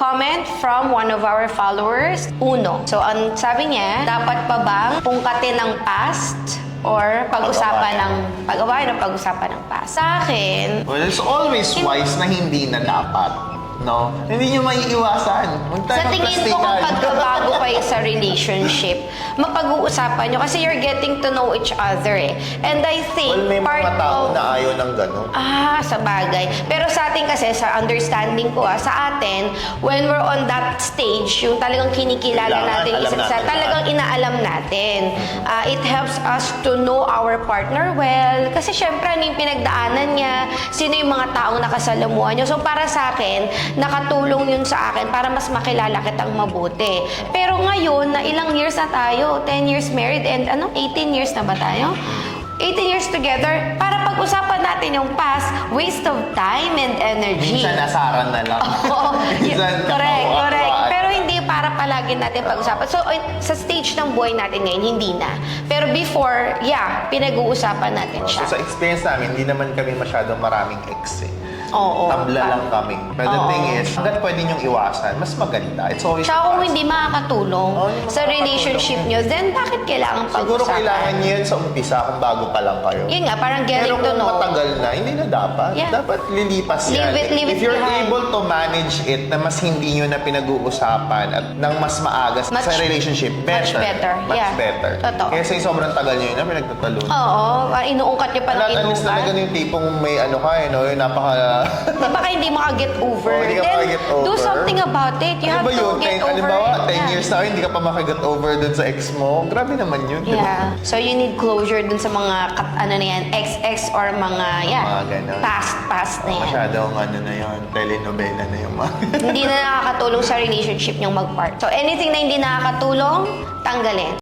comment from one of our followers, Uno. So, ang sabi niya, dapat pa bang pungkatin ng past or pag-usapan ng pag-awayan o pag-usapan ng past? Sa akin, well, it's always wise na hindi na dapat. No? Hindi nyo maiiwasan. sa tingin ko kung pagkabago kayo sa relationship, mapag-uusapan nyo kasi you're getting to know each other eh. And I think, well, may mga tao na ayaw ng gano'n. sa bagay. Pero sa atin kasi, sa understanding ko sa atin, when we're on that stage, yung talagang kinikilala natin isa't isa, talagang inaalam natin. It helps us to know our partner well. Kasi syempre, ano yung pinagdaanan niya, sino yung mga taong nakasalamuhan niyo. So para sa akin, nakatulong yun sa akin para mas makilala kitang mabuti. Pero ngayon, na ilang years na tayo, 10 years married and 18 years na ba tayo? 18 years together, para pag-usapan natin yung past, waste of time and energy. Minsan nasaran na lang. Correct. Pero hindi para palagi natin pag-usapan. So, sa stage ng buhay natin ngayon, hindi na. Pero before, pinag-uusapan natin siya. So, sa experience namin, hindi naman kami masyadong maraming ex eh. Oo. Tabla lang kami. But the thing is, hanggat pwede niyong iwasan, mas maganda. It's always Tsaka kung hindi makakatulong sa relationship nyo, then bakit kailangan pag-usapan? Siguro kailangan niyo yun sa umpisa kung bago pa lang kayo. Yun nga, parang getting to Pero kung know. matagal na, hindi na dapat. Yeah. Dapat lilipas yan. Leave it If you're behind. able to manage it na mas hindi nyo na pinag-uusapan at nang mas maaga sa relationship, better. Much better. Better. Totoo. Kesa yung sobrang tagal nyo yun na pinagtatalunan. Oo, inuungkat nyo pa ng Alis talaga inuungkat. yung tipong may yung napaka... Baka hindi maka-get over. Hindi ka Then, maka-get over. do something about it. You have to get over Halimbawa, it. 10 years na hindi ka pa maka-get over dun sa ex mo. Grabe naman yun. di ba? Yeah. So, you need closure dun sa mga, ex-ex or mga, Mga ganun. past na yan. Masyadong na yun, telenovela na yung mga... Hindi na nakakatulong sa relationship niyong mag-part. So, anything na hindi nakakatulong, tanggalin.